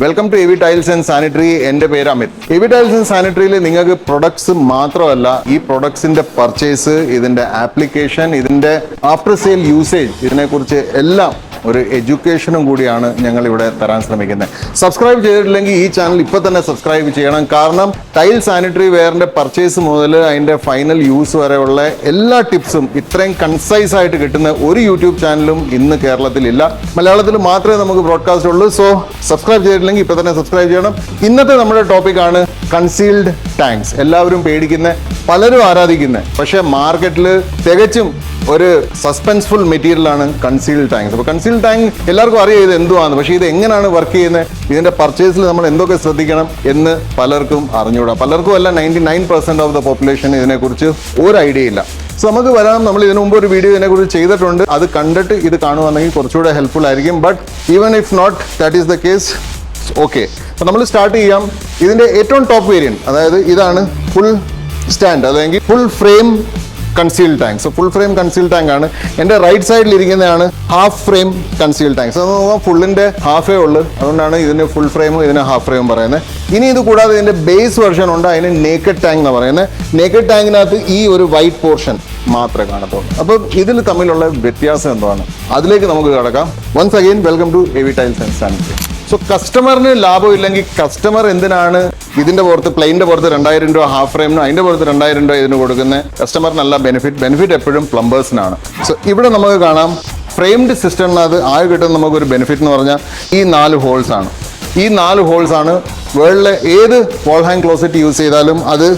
Welcome to AV tiles and sanitary. എൻ്റെ പേര് Amit. AV tiles and സാനിറ്ററിയിൽ നിങ്ങൾക്ക് പ്രൊഡക്ട്സ് മാത്രമല്ല, ഈ പ്രൊഡക്ട്സിന്റെ പർച്ചേസ്, ഇതിന്റെ ആപ്ലിക്കേഷൻ, ഇതിന്റെ ആഫ്റ്റർ സെയിൽ യൂസേജ്, ഇതിനെക്കുറിച്ച് എല്ലാം ഒരു എഡ്യൂക്കേഷനും കൂടിയാണ് ഞങ്ങൾ ഇവിടെ തരാൻ ശ്രമിക്കുന്നത്. സബ്സ്ക്രൈബ് ചെയ്തിട്ടില്ലെങ്കിൽ ഈ ചാനൽ ഇപ്പോൾ തന്നെ സബ്സ്ക്രൈബ് ചെയ്യണം. കാരണം ടൈൽ സാനിറ്ററി വെയറിന്റെ പർച്ചേസ് മുതൽ അതിന്റെ ഫൈനൽ യൂസ് വരെയുള്ള എല്ലാ ടിപ്സും ഇത്രയും കൺസൈസ് ആയിട്ട് കിട്ടുന്ന ഒരു യൂട്യൂബ് ചാനലും ഇന്ന് കേരളത്തിലില്ല. മലയാളത്തിൽ മാത്രമേ നമുക്ക് ബ്രോഡ്കാസ്റ്റ് ഉള്ളൂ. സോ സബ്സ്ക്രൈബ് ചെയ്തിട്ടില്ലെങ്കിൽ ഇപ്പോൾ തന്നെ സബ്സ്ക്രൈബ് ചെയ്യണം. ഇന്നത്തെ നമ്മുടെ ടോപ്പിക്കാണ് കൺസീൽഡ് ടാങ്ക്സ്. എല്ലാവരും പേടിക്കുന്ന, പലരും ആരാധിക്കുന്ന, പക്ഷേ മാർക്കറ്റിൽ തികച്ചും ഒരു സസ്പെൻസ്ഫുൾ മെറ്റീരിയലാണ് കൺസീൽഡ് ടാങ്ക്സ്. അപ്പോൾ കൺസീൽഡ് ടാങ്ക് എല്ലാവർക്കും അറിയാം ഇത് എന്തുവാണ്, പക്ഷേ ഇത് എങ്ങനെയാണ് വർക്ക് ചെയ്യുന്നത്, ഇതിന്റെ പർച്ചേസിൽ നമ്മൾ എന്തൊക്കെ ശ്രദ്ധിക്കണം എന്ന് പലർക്കും അറിഞ്ഞുകൂടാ. പലർക്കും അല്ല, 99% ഓഫ് ദ പോപ്പുലേഷൻ ഇതിനെക്കുറിച്ച് ഒരു ഐഡിയ ഇല്ല. സോ നമുക്ക് വരാം. നമ്മൾ ഇതിനു മുമ്പ് ഒരു വീഡിയോ ഇതിനെക്കുറിച്ച് ചെയ്തിട്ടുണ്ട്. അത് കണ്ടിട്ട് ഇത് കാണുവാണെങ്കിൽ കുറച്ചുകൂടെ ഹെൽപ്ഫുൾ ആയിരിക്കും. But even if not that is the case, okay. അപ്പോൾ നമ്മൾ സ്റ്റാർട്ട് ചെയ്യാം. ഇതിന്റെ ഏറ്റവും ടോപ്പ് വേരിയന്റ്, അതായത് ഇതാണ് ഫുൾ സ്റ്റാൻഡ് അല്ലെങ്കിൽ full frame concealed tank. So full frame concealed tank ആണ്. എൻ്റെ റൈറ്റ് സൈഡിൽ ഇരിക്കുന്നതാണ് ഹാഫ് ഫ്രെയിം കൺസീൽഡ് ടാങ്ക്സ്. അത് നോക്കാം, ഫുള്ളിന്റെ ഹാഫേ ഉള്ളൂ. അതുകൊണ്ടാണ് ഇതിന് ഫുൾ ഫ്രെയിമും ഇതിന് ഹാഫ് ഫ്രെയിമും പറയുന്നത്. ഇനി ഇത് കൂടാതെ ഇതിന്റെ ബേസ് വെർഷൻ ഉണ്ട്, അതിന് നേക്കഡ് ടാങ്ക് എന്ന് പറയുന്നത്. നേക്കഡ് ടാങ്കിനകത്ത് ഈ ഒരു വൈറ്റ് പോർഷൻ മാത്രമേ കാണത്തുള്ളൂ. അപ്പോൾ ഇതിൽ തമ്മിലുള്ള വ്യത്യാസം എന്താണ്, അതിലേക്ക് നമുക്ക് കിടക്കാം. Once again welcome to AV tiles and sanitary. So കസ്റ്റമറിന് ലാഭം ഇല്ലെങ്കിൽ കസ്റ്റമർ എന്തിനാണ് ഇതിന്റെ പുറത്ത്, പ്ലെയിൻ്റെ പുറത്ത് 2000 രൂപ ഹാഫ് ഫ്രെയിമിനും അതിന്റെ പുറത്ത് 2000 രൂപ ഇതിന് കൊടുക്കുന്നത്? കസ്റ്റമറിനല്ല ബെനിഫിറ്റ് എപ്പോഴും പ്ലംബേഴ്സിനാണ്. സോ ഇവിടെ നമുക്ക് കാണാം ഫ്രെയിംഡ് സിസ്റ്റമിനകത്ത് ആകെ കിട്ടുന്ന നമുക്കൊരു ബെനിഫിറ്റ് എന്ന് പറഞ്ഞാൽ ഈ 4 ഹോൾസ് ആണ്. ഈ 4 ഹോൾസ് ആണ് വേൾഡിലെ ഏത് വാൾ ഹാങ് ക്ലോസറ്റ് യൂസ് ചെയ്താലും അത്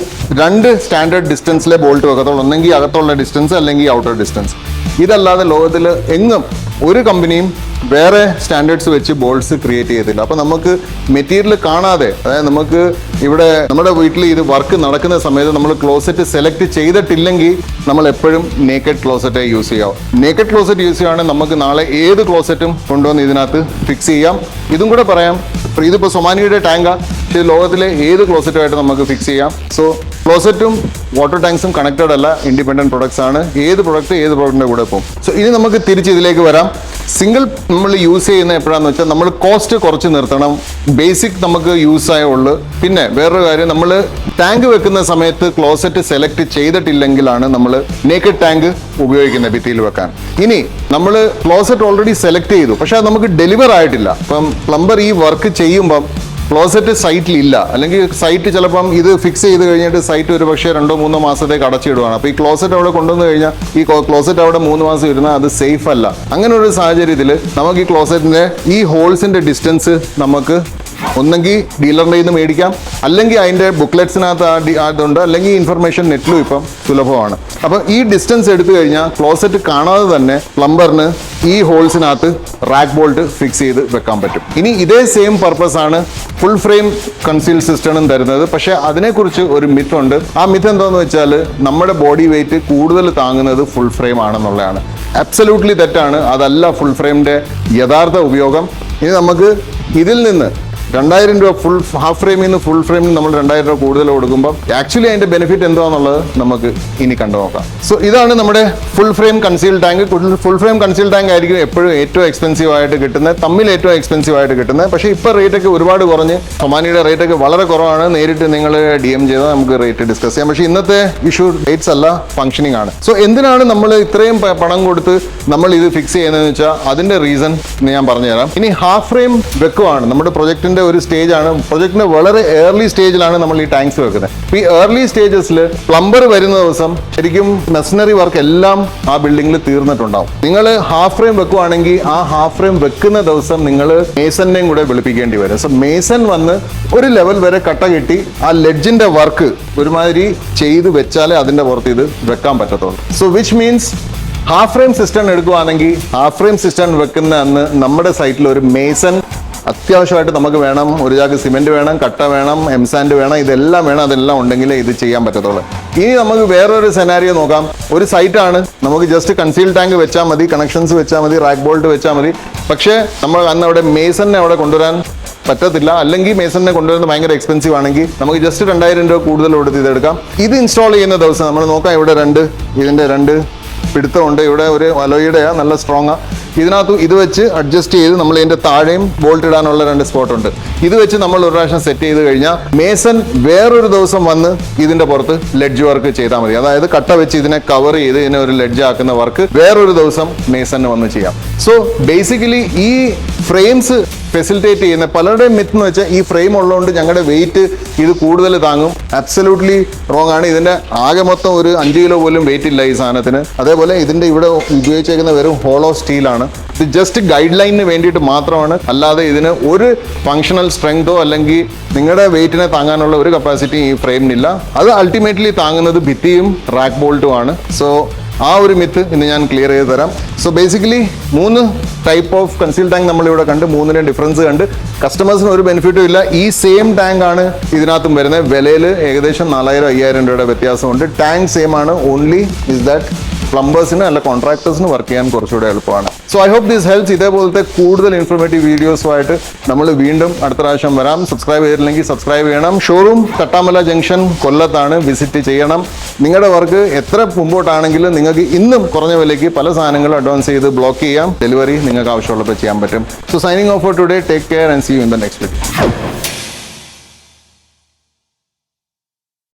2 സ്റ്റാൻഡേർഡ് ഡിസ്റ്റൻസിലെ ബോൾട്ട് വെക്കത്തുള്ളൂ. ഒന്നെങ്കിൽ അകത്തുള്ള ഡിസ്റ്റൻസ് അല്ലെങ്കിൽ ഔട്ടർ ഡിസ്റ്റൻസ്. ഇതല്ലാതെ ലോകത്തിൽ എങ്ങും ഒരു കമ്പനിയും വേറെ സ്റ്റാൻഡേർഡ്സ് വെച്ച് ബോൾട്സ് ക്രിയേറ്റ് ചെയ്തില്ല. അപ്പോൾ നമുക്ക് മെറ്റീരിയൽ കാണാതെ, അതായത് നമുക്ക് ഇവിടെ നമ്മുടെ വീട്ടിൽ ഇത് വർക്ക് നടക്കുന്ന സമയത്ത് നമ്മൾ ക്ലോസറ്റ് സെലക്ട് ചെയ്തിട്ടില്ലെങ്കിൽ നമ്മൾ എപ്പോഴും നേക്കഡ് ക്ലോസറ്റ് യൂസ് ചെയ്യാം. നേക്കഡ് ക്ലോസറ്റ് യൂസ് ചെയ്യുകയാണെങ്കിൽ നമുക്ക് നാളെ ഏത് ക്ലോസറ്റും കൊണ്ടുവന്ന് ഇതിനകത്ത് ഫിക്സ് ചെയ്യാം. ഇതും കൂടെ പറയാം, ഇതിപ്പോൾ സൊമാനിയുടെ ടാങ്കാണ്, പക്ഷേ ലോകത്തിലെ ഏത് ക്ലോസറ്റുമായിട്ട് നമുക്ക് ഫിക്സ് ചെയ്യാം. സോ ക്ലോസറ്റും വാട്ടർ ടാങ്ക്സും കണക്റ്റഡ് അല്ല, ഇൻഡിപെൻഡന്റ് പ്രൊഡക്ട്സ് ആണ്. ഏത് പ്രൊഡക്റ്റിന്റെ കൂടെ പോകും. സോ ഇനി നമുക്ക് തിരിച്ച് ഇതിലേക്ക് വരാം. സിംഗിൾ നമ്മൾ യൂസ് ചെയ്യുന്ന എപ്പോഴാന്ന് വെച്ചാൽ നമ്മൾ കോസ്റ്റ് കുറച്ച് നിർത്തണം. ബേസിക് നമുക്ക് യൂസ് ആയേ ഉള്ളൂ. പിന്നെ വേറൊരു കാര്യം, നമ്മൾ ടാങ്ക് വെക്കുന്ന സമയത്ത് ക്ലോസറ്റ് സെലക്ട് ചെയ്തിട്ടില്ലെങ്കിലാണ് നമ്മൾ നേക്കഡ് ടാങ്ക് ഉപയോഗിക്കുന്നത് ഭിത്തിയിൽ വെക്കാൻ. ഇനി നമ്മൾ ക്ലോസറ്റ് ഓൾറെഡി സെലക്ട് ചെയ്തു, പക്ഷെ അത് നമുക്ക് ഡെലിവർ ആയിട്ടില്ല. അപ്പം പ്ലംബർ ഈ വർക്ക് ചെയ്യുമ്പം ക്ലോസറ്റ് സൈറ്റിൽ ഇല്ല, അല്ലെങ്കിൽ സൈറ്റ് ചിലപ്പം ഇത് ഫിക്സ് ചെയ്ത് കഴിഞ്ഞിട്ട് സൈറ്റ് ഒരു പക്ഷേ 2-3 മാസത്തേക്ക് അടച്ചിടുവാണ്. അപ്പോൾ ഈ ക്ലോസറ്റ് അവിടെ കൊണ്ടുവന്ന് കഴിഞ്ഞാൽ ഈ ക്ലോസറ്റ് അവിടെ 3 മാസം ഇരുന്നാൽ അത് സേഫ് അല്ല. അങ്ങനെ ഒരു സാഹചര്യത്തിൽ നമുക്ക് ഈ ക്ലോസറ്റിന്റെ ഈ ഹോൾസിന്റെ ഡിസ്റ്റൻസ് നമുക്ക് ഒന്നെങ്കിൽ ഡീലറിൻ്റെ നിന്ന് മേടിക്കാം, അല്ലെങ്കിൽ അതിൻ്റെ ബുക്ക്ലെറ്റ്സിനകത്ത് അതുണ്ട്, അല്ലെങ്കിൽ ഇൻഫർമേഷൻ നെറ്റിലും ഇപ്പം സുലഭമാണ്. അപ്പോൾ ഈ ഡിസ്റ്റൻസ് എടുത്തു കഴിഞ്ഞാൽ ക്ലോസറ്റ് കാണാതെ തന്നെ പ്ലംബറിന് ഈ ഹോൾസിനകത്ത് റാക്ക് ബോൾട്ട് ഫിക്സ് ചെയ്ത് വെക്കാൻ പറ്റും. ഇനി ഇതേ സെയിം പർപ്പസ് ആണ് ഫുൾ ഫ്രെയിം കൺസീൽഡ് സിസ്റ്റം തരുന്നത്. പക്ഷേ അതിനെക്കുറിച്ച് ഒരു മിത്ത് ഉണ്ട്. ആ മിത്ത് എന്താണെന്ന് വെച്ചാൽ നമ്മുടെ ബോഡി വെയിറ്റ് കൂടുതൽ താങ്ങുന്നത് ഫുൾ ഫ്രെയിം ആണെന്നുള്ളതാണ്. അബ്സല്യൂട്ട്ലി തെറ്റാണ്. അതല്ല ഫുൾ ഫ്രെയിമിൻ്റെ യഥാർത്ഥ ഉപയോഗം. ഇനി നമുക്ക് ഇതിൽ നിന്ന് 2000 രൂപ ഫുൾ ഹാഫ് ഫ്രെയിമിൽ നിന്ന് ഫുൾ ഫ്രെയിമിൽ നമ്മൾ 2000 രൂപ കൂടുതൽ കൊടുക്കുമ്പോൾ ആക്ച്വലി അതിന്റെ ബെനിഫിറ്റ് എന്താണെന്നുള്ളത് നമുക്ക് ഇനി കണ്ടു നോക്കാം. സോ ഇതാണ് നമ്മുടെ full frame concealed tank. Full frame concealed tank ആയിരിക്കും എപ്പോഴും ഏറ്റവും എക്സ്പെൻസീവ് ആയിട്ട് കിട്ടുന്നത്, ഏറ്റവും എക്സ്പെൻസീവ് ആയിട്ട് കിട്ടുന്നത്. പക്ഷേ ഇപ്പോൾ റേറ്റൊക്കെ ഒരുപാട് കുറഞ്ഞ്, സൊമാനിയുടെ റേറ്റൊക്കെ വളരെ കുറവാണ്. നേരിട്ട് നിങ്ങൾ DM ചെയ്താൽ നമുക്ക് റേറ്റ് ഡിസ്കസ് ചെയ്യാം. പക്ഷേ ഇന്നത്തെ ഇഷ്യൂ റേറ്റ്സ് അല്ല, ഫംഗ്ഷനിങ് ആണ്. സോ എന്തിനാണ് നമ്മൾ ഇത്രയും പണം കൊടുത്ത് നമ്മൾ ഇത് ഫിക്സ് ചെയ്യുന്നതെന്ന് വെച്ചാൽ അതിന്റെ റീസൺ ഞാൻ പറഞ്ഞുതരാം. ഇനി ഹാഫ് ഫ്രെയിം വെക്കുവാണ് നമ്മുടെ പ്രൊജക്ടിന്റെ ഒരു സ്റ്റേജ് ആണ്. പ്രൊജക്ടിന്റെ വളരെ ഏർലി സ്റ്റേജിലാണ് നമ്മൾ ഈ ടാങ്ക്സ് വെക്കുന്നത്. ഈ ഏർലി സ്റ്റേജസിൽ പ്ലംബർ വരുന്ന ദിവസം ശരിക്കും മെഷീനറി വർക്ക് എല്ലാം ആ ബിൽഡിംഗിൽ തീർന്നിട്ടുണ്ടാവും. നിങ്ങൾ ഹാഫ് ഫ്രെയിം വെക്കുവാണെങ്കിൽ ആ ഹാഫ് ഫ്രെയിം വെക്കുന്ന ദിവസം നിങ്ങൾ മേസനെയും കൂടെ വിളിപ്പിക്കേണ്ടി വരും. സോ മേസൺ വന്ന് ഒരു ലെവൽ വരെ കട്ട കെട്ടി ആ ലെഡ്ജിന്റെ വർക്ക് ഒരുമാതിരി ചെയ്ത് വെച്ചാലേ അതിന്റെ പുറത്ത് ഇത് വെക്കാൻ പറ്റത്തുള്ളൂ. So which means half frame system എടുക്കുകയാണെങ്കിൽ ഹാഫ് ഫ്രെയിം സിസ്റ്റം വെക്കുന്ന അന്ന് നമ്മുടെ സൈറ്റിൽ ഒരു മേസൺ അത്യാവശ്യമായിട്ട് നമുക്ക് വേണം. ഒരു ചാക്ക് സിമെന്റ് വേണം, കട്ട വേണം, എംസാൻഡ് വേണം, ഇതെല്ലാം വേണം. അതെല്ലാം ഉണ്ടെങ്കിലേ ഇത് ചെയ്യാൻ പറ്റത്തുള്ളൂ. ഇനി നമുക്ക് വേറൊരു സെനാരിയോ നോക്കാം. ഒരു സൈറ്റാണ്, നമുക്ക് ജസ്റ്റ് കൺസീൽഡ് ടാങ്ക് വെച്ചാൽ മതി, കണക്ഷൻസ് വെച്ചാൽ മതി, റാക്ക് ബോൾട്ട് വെച്ചാൽ മതി. പക്ഷേ നമ്മൾ അന്ന് അവിടെ മേസനെ അവിടെ കൊണ്ടുവരാൻ പറ്റത്തില്ല, അല്ലെങ്കിൽ മേസനെ കൊണ്ടുവരുന്നത് ഭയങ്കര എക്സ്പെൻസീവ് ആണെങ്കിൽ നമുക്ക് ജസ്റ്റ് 2000 രൂപ കൂടുതൽ കൊടുത്ത് ഇതെടുക്കാം. ഇത് ഇൻസ്റ്റാൾ ചെയ്യുന്ന ദിവസം നമ്മൾ നോക്കാം, ഇവിടെ ഇതിന്റെ രണ്ട് പിടുത്തമുണ്ട്. ഇവിടെ ഒരു അലോയിയുടെ നല്ല സ്ട്രോങ്. ഇതിനകത്ത് ഇത് വെച്ച് അഡ്ജസ്റ്റ് ചെയ്ത് നമ്മൾ ഇതിന്റെ താഴെയും ബോൾട്ട് ഇടാനുള്ള 2 സ്പോട്ട് ഉണ്ട്. ഇത് വെച്ച് നമ്മൾ ഒരു പ്രാവശ്യം സെറ്റ് ചെയ്ത് കഴിഞ്ഞാൽ മേസൺ വേറൊരു ദിവസം വന്ന് ഇതിന്റെ പുറത്ത് ലെഡ്ജ് വർക്ക് ചെയ്താൽ മതി. അതായത് കട്ട വെച്ച് ഇതിനെ കവർ ചെയ്ത് ഇതിനെ ഒരു ലെഡ്ജ് ആക്കുന്ന വർക്ക് വേറൊരു ദിവസം മേസന് വന്ന് ചെയ്യാം. സോ ബേസിക്കലി ഈ ഫ്രെയിംസ് ഫെസിലിറ്റേറ്റ് ചെയ്യുന്ന പലരുടെയും മിത്ത് എന്ന് വെച്ചാൽ ഈ ഫ്രെയിം ഉള്ളതുകൊണ്ട് ഞങ്ങളുടെ വെയിറ്റ് ഇത് കൂടുതൽ താങ്ങും. അബ്സല്യൂട്ട്ലി റോങ് ആണ്. ഇതിന്റെ ആകെ മൊത്തം ഒരു 5 കിലോ പോലും വെയിറ്റ് ഇല്ല ഈ സാധനത്തിന്. അതേപോലെ ഇതിന്റെ ഇവിടെ ഉപയോഗിച്ചേക്കുന്ന വെറും ഹോളോ സ്റ്റീലാണ്. ഇത് ജസ്റ്റ് ഗൈഡ് ലൈനിന് വേണ്ടിയിട്ട് മാത്രമാണ്, അല്ലാതെ ഇതിന് ഒരു ഫങ്ഷണൽ സ്ട്രെങ്തോ അല്ലെങ്കിൽ നിങ്ങളുടെ വെയിറ്റിനെ താങ്ങാനുള്ള ഒരു കപ്പാസിറ്റി ഈ ഫ്രെയിമിനില്ല. അത് അൾട്ടിമേറ്റ്ലി താങ്ങുന്നത് ഭിത്തിയും റാക്ക് ബോൾട്ടും ആണ്. സോ ആ ഒരു മിത്ത് ഇന്ന് ഞാൻ ക്ലിയർ ചെയ്ത് തരാം. So basically 3 type of conceal tank നമ്മളിവിടെ കണ്ട്, 3നും ഡിഫറൻസ് കണ്ട്. കസ്റ്റമേഴ്സിന് ഒരു ബെനിഫിറ്റും ഇല്ല. ഈ സെയിം ടാങ്ക് ആണ് ഇതിനകത്തും വരുന്നത്. വിലയിൽ ഏകദേശം 4000-5000 രൂപയുടെ വ്യത്യാസമുണ്ട്. ടാങ്ക് സെയിം ആണ്. ഓൺലി ഇസ് ദാറ്റ് പ്ലംബേഴ്സിന് അല്ല കോൺട്രാക്ടേഴ്സിന് വർക്ക് ചെയ്യാൻ കുറച്ചുകൂടെ എളുപ്പമാണ്. So I hope this helps. ഇതേപോലത്തെ കൂടുതൽ ഇൻഫോർമേറ്റീവ് വീഡിയോസുമായിട്ട് നമ്മൾ വീണ്ടും അടുത്ത പ്രാവശ്യം വരാം. സബ്സ്ക്രൈബ് ചെയ്തില്ലെങ്കിൽ സബ്സ്ക്രൈബ് ചെയ്യണം. ഷോറൂം തട്ടാമല ജംഗ്ഷൻ കൊല്ലത്താണ്. വിസിറ്റ് ചെയ്യണം. നിങ്ങളുടെ വർക്ക് എത്ര മുമ്പോട്ടാണെങ്കിലും നിങ്ങൾക്ക് ഇന്നും കുറഞ്ഞ വിലയ്ക്ക് പല സാധനങ്ങളും അഡ്വാൻസ് ചെയ്ത് ബ്ലോക്ക് ചെയ്യാം. ഡെലിവറി നിങ്ങൾക്ക് ആവശ്യമുള്ളപ്പോൾ ചെയ്യാൻ പറ്റും. So signing off for today. Take care and see you in the next video.